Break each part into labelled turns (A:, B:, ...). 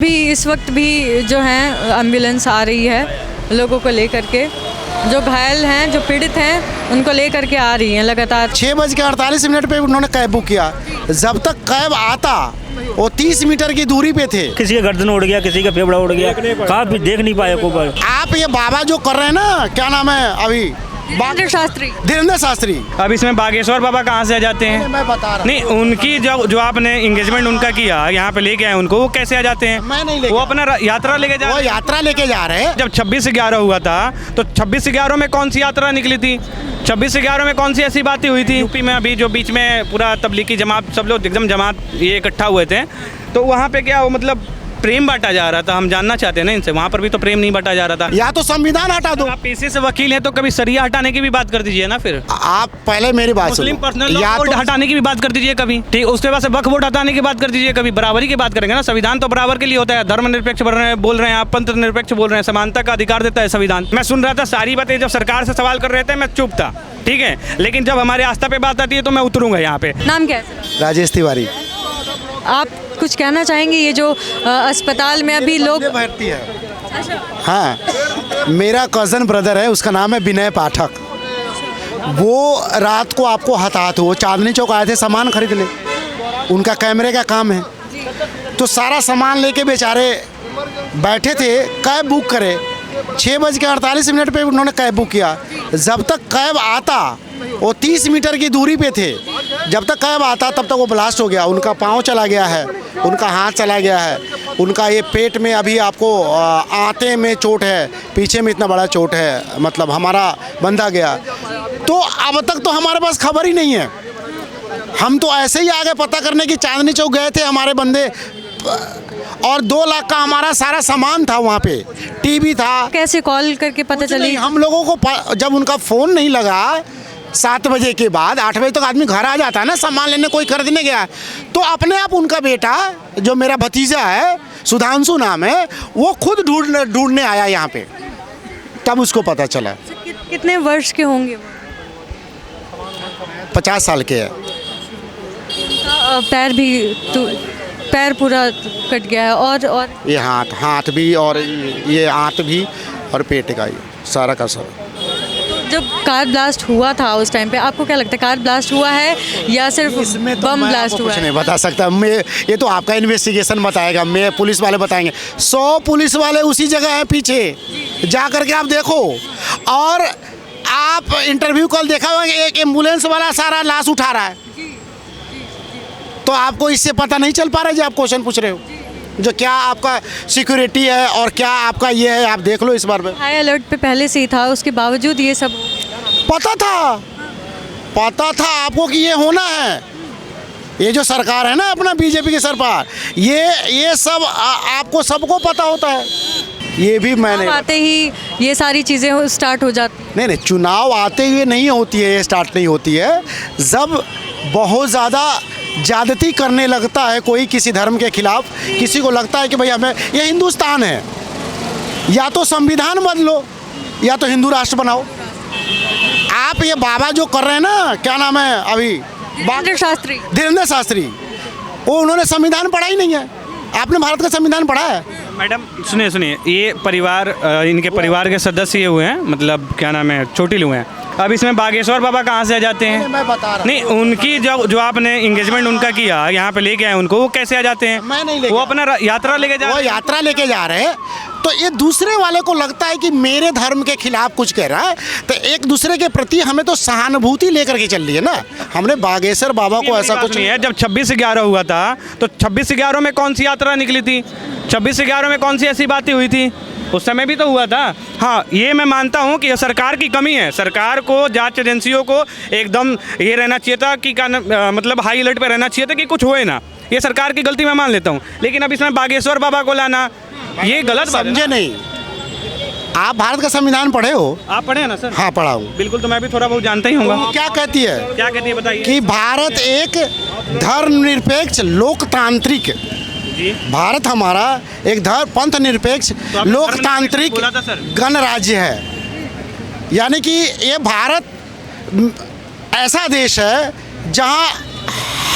A: अभी इस वक्त भी जो है एम्बुलेंस आ रही है लोगों को लेकर के, जो घायल हैं, जो पीड़ित हैं, उनको लेकर के आ रही हैं लगातार।
B: 6:48 पे उन्होंने कैब बुक किया। जब तक कैब आता वो 30 मीटर की दूरी पे थे।
C: किसी का गर्दन उड़ गया, किसी का फेफड़ा उड़ गया, कहाँ भी देख नहीं पाए को।
B: आप ये बाबा जो कर रहे हैं ना, क्या नाम है अभी, धीरेन्द्र शास्त्री।
D: अब इसमें बागेश्वर बाबा कहाँ से आ जाते हैं?
B: मैं बता रहा
D: नहीं, उनकी जो आपने एंगेजमेंट उनका किया, यहाँ पे लेके आए उनको, वो कैसे आ जाते हैं?
B: मैं नहीं लेके,
D: वो अपना यात्रा लेके जा,
B: वो यात्रा लेके जा रहे हैं।
D: जब 26/11 हुआ था तो 26/11 में कौन सी यात्रा निकली थी? 26/11 में कौन सी ऐसी बातें हुई थी? यूपी में अभी जो बीच में पूरा तबलीगी जमात, सब लोग एकदम जमात ये इकट्ठा हुए थे, तो वहाँ पे क्या वो मतलब प्रेम बांटा जा रहा था। हम जानना चाहते हैं ना इनसे, वहाँ पर भी तो प्रेम नहीं बांटा जा रहा था।
B: या तो संविधान हटा दो।
D: आप पेशे से वकील हैं तो कभी सरिया हटाने की भी बात कर दीजिए ना। फिर
B: आप पहले मेरी बात
D: मुस्लिम
B: सुनो।
D: पर्सनल
B: या
D: वोट
B: तो
D: हटाने की भी बात कर दीजिए कभी, ठीक। उसके बाद से वक्फ वोट हटाने की बात कर दीजिए कभी, बराबरी की बात करेंगे ना। संविधान तो बराबर के लिए होता है। धर्मनिरपेक्ष बोल रहे हैं आप, पंथ निरपेक्ष बोल रहे हैं, समानता का अधिकार देता है संविधान। मैं सुन रहा था सारी बातें, जब सरकार से सवाल कर रहे थे मैं चुप था, ठीक है, लेकिन जब हमारे आस्था पे बात आती है तो मैं उतरूंगा यहाँ पे।
A: नाम क्या है?
B: राजेश तिवारी।
A: आप कुछ कहना चाहेंगे? ये जो अस्पताल में अभी लोग
B: भर्ती है। हाँ, मेरा कज़न ब्रदर है, उसका नाम है विनय पाठक। वो रात को आपको हताहत वो चांदनी चौक आए थे सामान खरीदने, उनका कैमरे का काम है, तो सारा सामान लेके बेचारे बैठे थे। कैब बुक करे, 6:48 पे उन्होंने कैब बुक किया। जब तक कैब आता वो 30 मीटर की दूरी पे थे। जब तक कैब आता तब तक वो ब्लास्ट हो गया। उनका पाँव चला गया है, उनका हाथ चला गया है, उनका ये पेट में अभी आपको आंते में चोट है, पीछे में इतना बड़ा चोट है, मतलब हमारा बंधा गया। तो अब तक तो हमारे पास खबर ही नहीं है। हम तो ऐसे ही आगे पता करने की चांदनी चौक गए थे हमारे बंदे, और 2 लाख का हमारा सारा सामान था वहाँ पे, टीवी था।
A: कैसे कॉल करके पता चली?
B: हम लोगों को जब उनका फ़ोन नहीं लगा 7 बजे के बाद, 8 बजे तक आदमी घर आ जाता है ना, सामान लेने कोई खरीदने गया, तो अपने आप उनका बेटा जो मेरा भतीजा है, सुधांशु नाम है, वो खुद ढूंढने आया यहाँ पे, तब उसको पता चला।
A: कितने वर्ष के होंगे वो?
B: 50 साल के है।
A: पैर भी पैर पूरा कट गया है, और
B: ये हाथ भी, और ये आंत भी, और पेट का सारा का सारा।
A: जब कार ब्लास्ट हुआ था उस टाइम पे आपको क्या लगता है, कार ब्लास्ट हुआ है या सिर्फ बम ब्लास्ट हुआ
B: कुछ
A: है?
B: नहीं बता सकता मैं, ये तो आपका इन्वेस्टिगेशन बताएगा, मैं पुलिस वाले बताएंगे। 100 पुलिस वाले उसी जगह हैं पीछे, जा करके आप देखो। और आप इंटरव्यू कल देखा होगा, एक एम्बुलेंस वाला सारा लाश उठा रहा है, तो आपको इससे पता नहीं चल पा रहा है जो आप क्वेश्चन पूछ रहे हो, जो क्या आपका सिक्योरिटी है और क्या आपका ये है, आप देख लो इस बार में।
A: हाई अलर्ट पे पहले से ही था, उसके बावजूद ये सब
B: पता था आपको कि ये होना है। ये जो सरकार है ना अपना बीजेपी की सरकार, ये सब आपको सबको पता होता है। ये भी मैंने
A: आते ही ये सारी चीज़ें स्टार्ट हो जाती।
B: नहीं, चुनाव आते हुए नहीं होती है, ये स्टार्ट नहीं होती है। जब बहुत ज़्यादा ज्यादती करने लगता है कोई किसी धर्म के खिलाफ, किसी को लगता है कि भाई हमें, ये हिंदुस्तान है, या तो संविधान बदलो या तो हिंदू राष्ट्र बनाओ। आप ये बाबा जो कर रहे हैं ना, क्या नाम है अभी, धीरेन्द्र शास्त्री, वो उन्होंने संविधान पढ़ा ही नहीं है। आपने भारत का संविधान पढ़ा है?
D: मैडम सुनिए, ये परिवार, इनके परिवार के सदस्य ये हुए हैं, मतलब क्या नाम है, चोटिल हुए हैं। अब इसमें बागेश्वर बाबा कहाँ से आ जाते हैं?
B: मैं बता रहा।
D: नहीं, उनकी जो आपने एंगेजमेंट उनका किया, यहाँ पे लेके आए उनको, वो कैसे आ जाते हैं?
B: मैं नहीं लेके,
D: वो अपना यात्रा लेके जा
B: रहे हैं। तो ये दूसरे वाले को लगता है कि मेरे धर्म के खिलाफ कुछ कह रहा है, तो एक दूसरे के प्रति हमें तो सहानुभूति लेकर के चल रही है ना। हमने बागेश्वर बाबा को ऐसा कुछ
D: नहीं है। जब 26/11 हुआ था तो 26/11 में कौन सी यात्रा निकली थी? 26/11 में कौन सी ऐसी बातें हुई थी? उस समय भी तो हुआ था। हाँ, ये मैं मानता हूँ कि सरकार की कमी है। सरकार को, जांच एजेंसियों को एकदम ये रहना चाहिए था कि मतलब हाई अलर्ट पे रहना चाहिए था कि कुछ होए ना। ये सरकार की गलती मैं मान लेता हूँ, लेकिन अब इसमें बागेश्वर बाबा को लाना ये गलत बात है।
B: समझे नहीं? आप भारत का संविधान पढ़े हो?
D: आप पढ़े हैं ना सर?
B: हाँ, पढ़ा हूँ।
D: बिल्कुल, तो मैं भी थोड़ा बहुत जानता ही हूँ।
B: तो क्या कहती है
D: बताइए।
B: कि भारत एक धर्मनिरपेक्ष लोकतांत्रिक, भारत हमारा एक पंथ निरपेक्ष लोकतांत्रिक गणराज्य है। यानी कि ये भारत ऐसा देश है जहाँ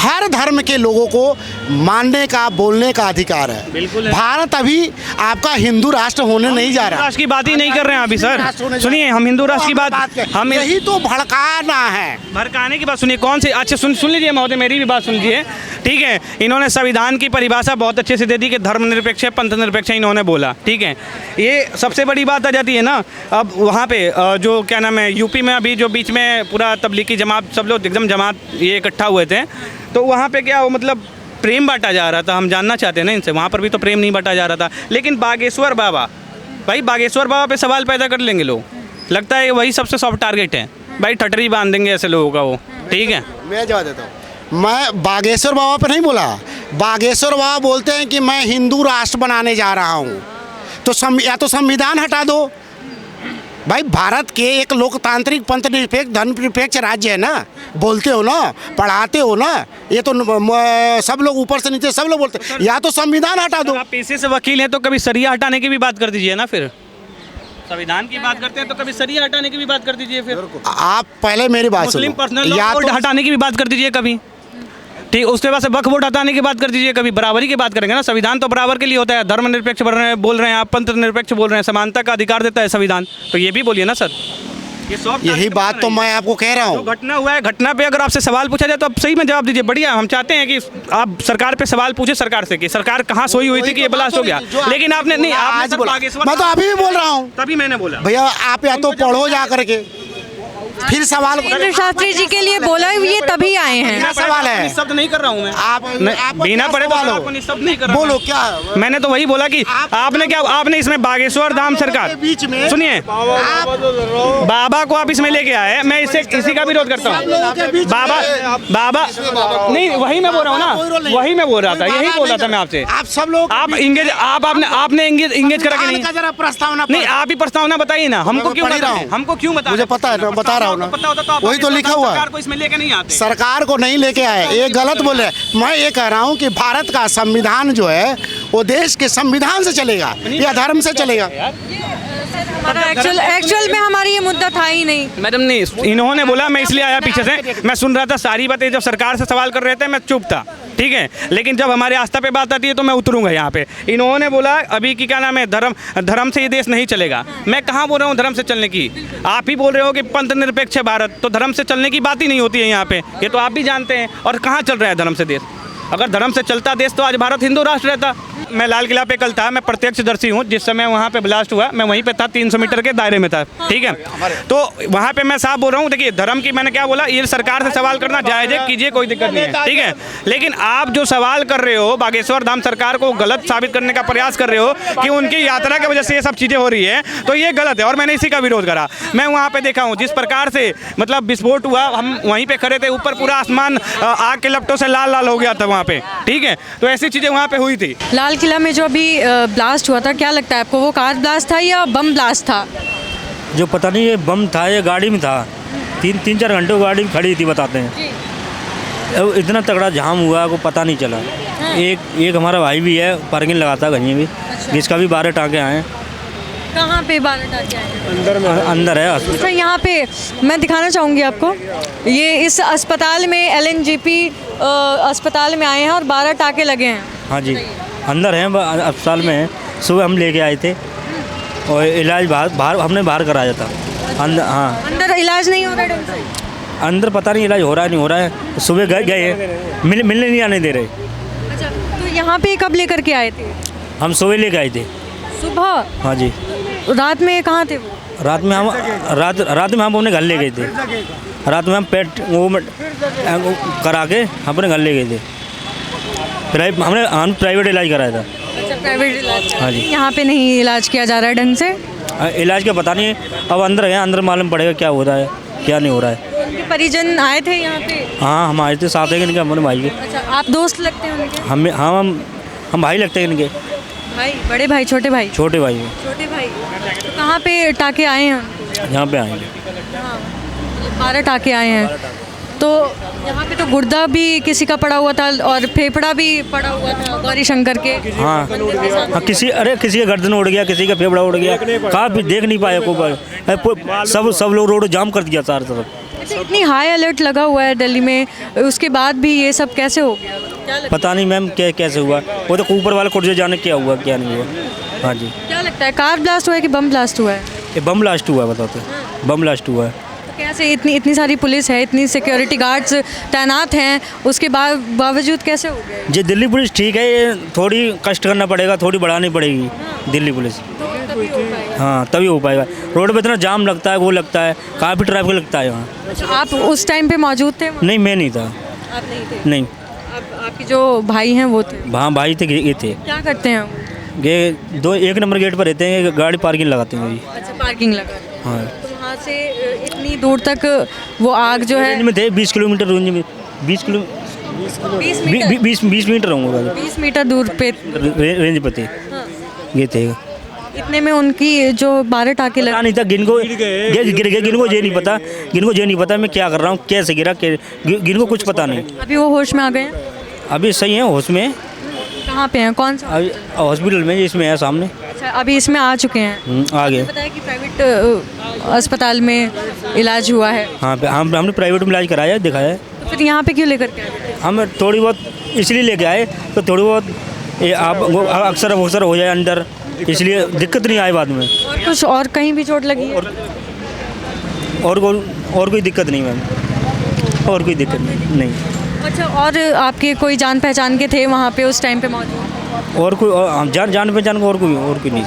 B: हर धर्म के लोगों को मानने का, बोलने का अधिकार है।
D: बिल्कुल है।
B: भारत अभी आपका हिंदू राष्ट्र होने नहीं जा रहा।
D: राष्ट्र की बात ही नहीं कर रहे हैं अभी सर। सुनिए, हम हिंदू राष्ट्र की बात हम
B: यही तो भड़काना है।
D: भड़काने की बात सुनिए, कौन सी? अच्छा सुन लीजिए महोदय, मेरी भी बात सुन लीजिए, ठीक है। इन्होंने संविधान की परिभाषा बहुत अच्छे से दे दी कि धर्मनिरपेक्ष है, पंथ निरपेक्ष है, इन्होंने बोला, ठीक है। ये सबसे बड़ी बात आ जाती है ना। अब वहाँ पे जो क्या नाम है, यूपी में अभी जो बीच में पूरा तबलीगी जमात, सब लोग एकदम जमात ये इकट्ठा हुए थे, तो वहाँ पे क्या मतलब प्रेम बांटा जा रहा था। हम जानना चाहते हैं ना इनसे, वहाँ पर भी तो प्रेम नहीं बांटा जा रहा था। लेकिन बागेश्वर बाबा, भाई बागेश्वर बाबा पे सवाल पैदा कर लेंगे लोग, लगता है वही सबसे सॉफ्ट टारगेट है भाई, ठटरी बांध देंगे ऐसे लोगों का वो, ठीक है।
B: मैं जवाब देता हूँ। मैं बागेश्वर बाबा पे नहीं बोला, बागेश्वर बाबा बोलते हैं कि मैं हिंदू राष्ट्र बनाने जा रहा हूँ, तो या तो संविधान हटा दो। भाई भारत के एक लोकतांत्रिक पंथ निरपेक्ष धर्म निरपेक्ष राज्य है ना, बोलते हो ना, पढ़ाते हो ना, ये तो सब लोग ऊपर से नीचे सब लोग बोलते हैं, या तो संविधान हटा दो।
D: आप पेशे से वकील हैं तो कभी सरिया हटाने की भी बात कर दीजिए ना। फिर संविधान की बात करते हैं तो कभी सरिया हटाने की भी बात कर दीजिए। फिर
B: आप पहले मेरी बात सुनो,
D: मुस्लिम पर्सनल
B: या
D: लॉ
B: तो
D: हटाने की भी बात कर दीजिए कभी, ठीक। उसके बाद से वक्फ बोर्ड हटाने की बात कर दीजिए कभी। बराबरी की बात करेंगे ना, संविधान तो बराबर के लिए होता है। धर्मनिरपेक्ष बोल रहे हैं आप, पंथ निरपेक्ष बोल रहे हैं, समानता का अधिकार देता है संविधान, तो ये भी बोलिए ना सर।
B: यही बात तो मैं आपको कह रहा हूँ।
D: घटना हुआ है, घटना पे अगर आपसे सवाल पूछा जाए तो आप सही में जवाब दीजिए। बढ़िया, हम चाहते हैं कि आप सरकार पे सवाल पूछे, सरकार से कि सरकार कहाँ सोई हुई थी कि ये ब्लास्ट हो गया। लेकिन आपने नहीं, आपने
B: बोला, मैं तो अभी भी बोल रहा हूँ,
D: तभी मैंने बोला
B: भैया आप या तो पढ़ो जा करके, फिर सवाल।
A: इंद्र शास्त्री जी के लिए बोला, ये तभी आए हैं।
B: सवाल है,
D: शब्द नहीं कर रहा हूँ मैं,
B: आप
D: बिना पढ़े शब्द नहीं कर रहा।
B: बोलो क्या,
D: मैंने तो वही बोला कि आपने क्या, आपने इसमें बागेश्वर धाम सरकार
B: बीच में
D: सुनिए, बाबा को आप इसमें लेके आए, मैं इससे इसी का विरोध करता हूँ। बाबा नहीं, वही मैं बोल रहा हूँ ना, वही मैं बोल रहा था, यही बोल रहा था मैं आपसे।
B: आप सब लोग
D: आप इंगेज, आपने इंगेज करा कि नहीं?
B: जरा प्रस्तावना
D: नहीं, आप ही प्रस्तावना बताइए ना, हमको क्यों बता रहे हैं? हमको क्यों बता?
B: मुझे पता है, बता रहा हूँ ना,
D: पता होता तो
B: वही तो लिखा हुआ है।
D: सरकार को इसमें लेके नहीं आते,
B: सरकार को नहीं लेके आए, ये गलत बोल रहे हैं। मैं ये कह रहा हूँ कि भारत का संविधान जो है वो देश के संविधान से चलेगा या धर्म से चलेगा।
A: एक्चुअल में हमारी ये मुद्दा था ही नहीं।
D: मैडम नहीं, इन्होंने बोला, मैं इसलिए आया पीछे से, मैं सुन रहा था सारी बातें। जब सरकार से सवाल कर रहे थे मैं चुप था, ठीक है, लेकिन जब हमारे आस्था पे बात आती है तो मैं उतरूंगा यहाँ पे। इन्होंने बोला अभी कि क्या नाम है, धर्म से ये देश नहीं चलेगा। मैं कहाँ बोल रहा हूँ धर्म से चलने की? आप ही बोल रहे हो कि पंथ निरपेक्ष है भारत, तो धर्म से चलने की बात ही नहीं होती है यहाँ पे, ये तो आप भी जानते हैं। और कहाँ चल रहा है धर्म से देश? अगर धर्म से चलता देश तो आज भारत हिंदू राष्ट्र रहता। मैं लाल किला पे कल था, मैं प्रत्यक्षदर्शी हूँ, जिस समय वहाँ पे ब्लास्ट हुआ मैं वहीं पे था, 300 मीटर के दायरे में था, ठीक है। तो वहाँ पे मैं साफ बोल रहा हूँ, देखिए धर्म की मैंने क्या बोला, ये सरकार से सवाल करना जायज़ है, कीजिए, कोई दिक्कत नहीं है, ठीक है। लेकिन आप जो सवाल कर रहे हो, बागेश्वर धाम सरकार को गलत साबित करने का प्रयास कर रहे हो कि उनकी यात्रा की वजह से ये सब चीज़ें हो रही है, तो ये गलत है और मैंने इसी का विरोध करा। मैं वहाँ पे देखा हूँ जिस प्रकार से मतलब विस्फोट हुआ, हम वहीं पे खड़े थे, ऊपर पूरा आसमान आग के लपटों से लाल लाल हो गया था वहाँ पे, ठीक है। तो ऐसी चीज़ें वहाँ पे हुई थी।
A: लाल किला में जो अभी ब्लास्ट हुआ था, क्या लगता है आपको, वो कार ब्लास्ट था या बम ब्लास्ट था?
C: जो पता नहीं ये बम था या गाड़ी में था, 3-4 घंटे गाड़ी खड़ी थी बताते हैं। अब इतना तगड़ा जाम हुआ को पता नहीं चला। एक हमारा भाई भी है, पार्किंग लगाता है कहीं भी, जिसका भी 12 टाँके आए।
A: कहाँ पे 12 टाँके आए?
C: अंदर है
A: तो यहाँ पे मैं दिखाना चाहूँगी आपको, ये इस अस्पताल में LNGP अस्पताल में आए हैं और 12 टाँके लगे हैं।
C: हाँ जी, अंदर हैं, अस्पताल में हैं। सुबह हम लेके आए थे और इलाज बाहर हमने बाहर कराया था। अंदर, हाँ,
A: अंदर इलाज नहीं हो रहा ढंग से?
C: अंदर पता नहीं इलाज हो रहा है नहीं हो रहा है। सुबह गए मिलने नहीं आने दे रहे।
A: अच्छा, तो यहाँ पे कब लेकर के आए थे?
C: हम सुबह लेके आए थे।
A: सुबह?
C: हाँ जी।
A: रात में कहाँ थे वो?
C: रात में हम अपने घर ले गए थे। रात में हम पेट वो करा के अपने घर ले गए थे। हमने प्राइवेट इलाज कराया था।
A: अच्छा, प्राइवेट इलाज?
C: हाँ जी।
A: यहाँ पे नहीं इलाज किया जा रहा है ढंग से?
C: इलाज का पता नहीं, अब अंदर गए, अंदर मालूम पड़ेगा क्या हो रहा है क्या नहीं हो रहा है।
A: उनके परिजन आए थे यहाँ पे?
C: हाँ, हम आए थे, साथ है इनके, हमारे भाई के।
A: अच्छा, आप दोस्त लगते हैं उनके?
C: हम भाई लगते हैं इनके।
A: भाई, बड़े भाई, छोटे भाई?
C: छोटे भाई।
A: छोटे भाई। तो कहाँ पे टाँके आए हैं उनको?
C: यहाँ पे आएंगे।
A: हाँ, 12 टाँके आए हैं। तो यहाँ पे तो गुर्दा भी किसी का पड़ा हुआ था और फेफड़ा भी पड़ा हुआ था गौरी शंकर के।
C: हाँ, किसी का गर्दन उड़ गया, किसी का फेफड़ा उड़ गया, कहाँ भी देख नहीं पाया को। सब लोग रोड जाम कर दिया चारों तरफ।
A: अच्छा, इतनी हाई अलर्ट लगा हुआ है दिल्ली में, उसके बाद भी ये सब कैसे हो गया? क्या लगता
C: पता नहीं मैम कैसे हुआ, वो तो ऊपर वाले को जो जाने क्या हुआ क्या नहीं हुआ। हाँ जी,
A: क्या लगता है, कार ब्लास्ट हुआ है कि बम ब्लास्ट हुआ है?
C: ये बम ब्लास्ट हुआ है, बताते बम ब्लास्ट हुआ है।
A: तो कैसे, इतनी सारी पुलिस है, इतनी सिक्योरिटी गार्ड्स तैनात हैं, उसके बावजूद कैसे हो गया?
C: ये दिल्ली पुलिस ठीक है, ये थोड़ी कष्ट करना पड़ेगा, थोड़ी बढ़ानी पड़ेगी दिल्ली पुलिस। हाँ तभी हो पाएगा। रोड पे इतना जाम लगता है, वो लगता है, काफ़ी ट्रैफिक लगता है वहाँ।
A: अच्छा, आप उस टाइम पे मौजूद थे वहाँ?
C: नहीं मैं नहीं था।
A: आप नहीं थे?
C: नहीं,
A: आपके जो भाई हैं वो थे?
C: वहाँ भाई थे, ये थे।
A: क्या करते हैं वो?
C: ये 1 नंबर गेट पर रहते हैं, गाड़ी पार्किंग लगाते हैं।
A: अच्छा, पार्किंग लगा दी।
C: हाँ,
A: तो वहाँ से इतनी दूर तक वो आग जो है,
C: रेंज में थे 20 किलोमीटर रेंज में, 20 मीटर होंगे
A: 20 मीटर दूर पे
C: रेंज पे थे।
A: हाँ।
C: ये थे,
A: इतने में उनकी जो 12 टाके
C: पता
A: लगे।
C: नहीं था, गिनको गिर गए, गिनको ये नहीं पता, गिनको ये नहीं पता मैं क्या कर रहा हूँ, कैसे गिरा, गिनको कुछ पता नहीं।
A: अभी वो होश में आ गए हैं?
C: अभी सही है, होश में।
A: कहाँ पे हैं, कौन सा?
C: अभी हॉस्पिटल में, इसमें है सामने।
A: अच्छा, अभी इसमें आ चुके हैं?
C: आ गए।
A: पता है कि प्राइवेट अस्पताल में इलाज हुआ है,
C: हाँ हमने प्राइवेट में इलाज कराया, दिखाया है।
A: तो फिर यहाँ पे क्यों लेकर के आए?
C: हम थोड़ी बहुत इसलिए लेके आए, तो थोड़ी बहुत ये आप अक्सर हो जाए अंदर, इसलिए दिक्कत नहीं आए बाद में।
A: और कुछ और कहीं भी चोट लगी है?
C: और कोई दिक्कत नहीं मैम, और कोई दिक्कत नहीं।
A: अच्छा, और आपके कोई जान पहचान के थे वहाँ पे उस टाइम पे मौजूद?
C: और कोई जान पहचान को और कोई नहीं।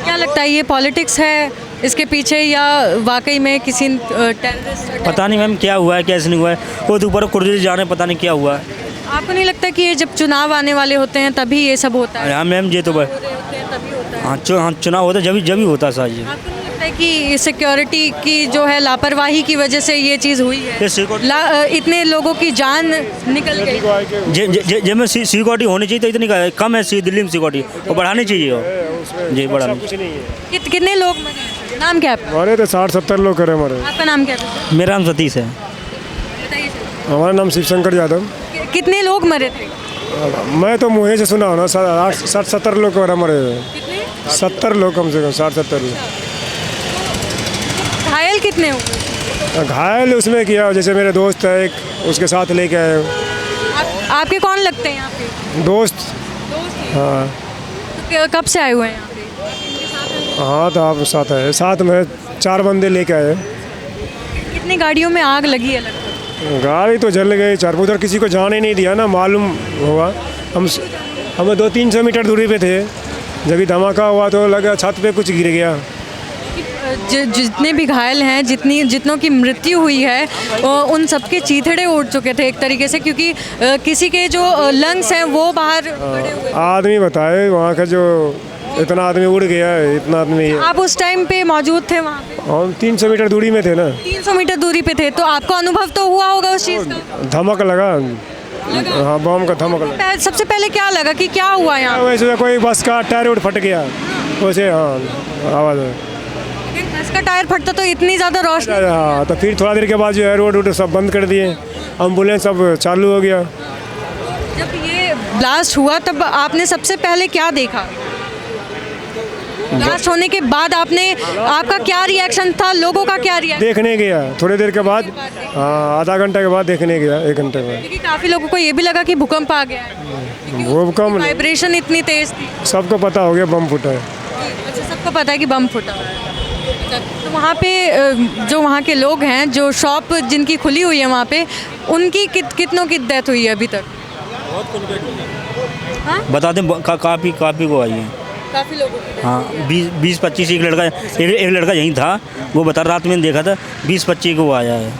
A: क्या लगता है, ये पॉलिटिक्स है इसके पीछे या वाकई में किसी टेररिस्ट?
C: पता नहीं मैम क्या हुआ है, कैसे नहीं हुआ है, वो तो ऊपर कुर्सी जाने, पता नहीं क्या हुआ है।
A: आपको नहीं लगता कि ये जब चुनाव आने वाले होते हैं तभी ये सब होता है?
C: हाँ मैम, ये तो
A: तभी होता है।
C: हाँ चुनाव होता है, जब ही होता है साज।
A: आपको नहीं लगता है कि सिक्योरिटी की जो है लापरवाही की वजह से ये चीज़ हुई है? इतने लोगों की जान निकल गई।
C: जब में सिक्योरिटी होनी चाहिए तो इतनी कम है दिल्ली में सिक्योरिटी, वो बढ़ानी चाहिए। जी बढ़ानी।
A: कितने लोग मरे? नाम क्या है आपका?
E: हमारे तो 60-70 लोग करे हमारे।
A: आपका नाम क्या है?
C: मेरा नाम सतीश है।
A: बताइए सर।
E: हमारा नाम शिवशंकर यादव।
A: कितने लोग मरे थे?
E: मैं तो मुँह से सुना हूँ ना, 60-70 लोग मरे।
A: कितने?
E: 70 लोग कम से कम, 60-70 लोग।
A: घायल कितने हुए?
E: घायल उसमें किया, जैसे मेरे दोस्त है एक, उसके साथ लेके आए।
A: आपके कौन लगते हैं यहाँ पे?
E: दोस्त। हाँ
A: तो कब से आए हुए हैं यहाँ पे?
E: हाँ, तो आप साथ है, साथ में 4 बंदे लेके आए।
A: कितनी गाड़ियों में आग लगी है लगभग?
E: गाड़ी तो जल गई, चार उधर किसी को जाने नहीं दिया ना, मालूम हुआ। हम 200-300 मीटर दूरी पे थे, जब भी धमाका हुआ तो लगा छत पे कुछ गिर गया।
A: जितने भी घायल हैं, जितनों की मृत्यु हुई है, उन सबके चीथड़े उड़ चुके थे एक तरीके से, क्योंकि किसी के जो लंग्स हैं वो बाहर पड़े हुए।
E: आदमी बताए वहाँ का, जो इतना आदमी उड़ गया है, इतना आदमी।
A: आप उस टाइम पे मौजूद थे वहाँ पे?
E: हम 300 मीटर दूरी में थे ना।
A: 300 मीटर दूरी पे थे, तो आपको अनुभव तो हुआ होगा उस चीज़ का?
E: धमक लगा। हाँ, बम का धमक लगा।
A: सबसे पहले क्या लगा कि क्या हुआ यहाँ?
E: वैसे कोई बस का टायर उड़ फट गया वैसे। हाँ, आवाज़ है।
A: बस का टायर फटता तो इतनी ज़्यादा रोशनी।
E: हाँ, तो फिर थोड़ा देर के बाद जो है रोड सब बंद कर दिए, एम्बुलेंस सब चालू हो गया।
A: जब ये ब्लास्ट हुआ तब आपने सबसे पहले क्या देखा? ब्लास्ट होने के बाद आपका क्या रिएक्शन था, लोगों का क्या रिएक्शन?
E: देखने गया थोड़ी देर के बाद। हाँ, आधा घंटे के बाद देखने गया, 1 घंटे के बाद।
A: क्योंकि काफ़ी लोगों को ये भी लगा कि भूकंप आ गया है,
E: भूकंप
A: वाइब्रेशन इतनी तेज थी।
E: सबको पता हो गया बम फूटा है।
A: अच्छा, सबको पता है कि बम फूटा है। अच्छा, तो वहाँ पे जो वहाँ के लोग हैं, जो शॉप जिनकी खुली हुई है वहाँ पे, उनकी कितनों की डेथ हुई है अभी तक?
C: बता दें, काफ़ी को आई है।
A: काफ़ी लोगों की।
C: हाँ 20-25, एक लड़का यहीं था, वो बता, रात में देखा था 20-25 को आया है।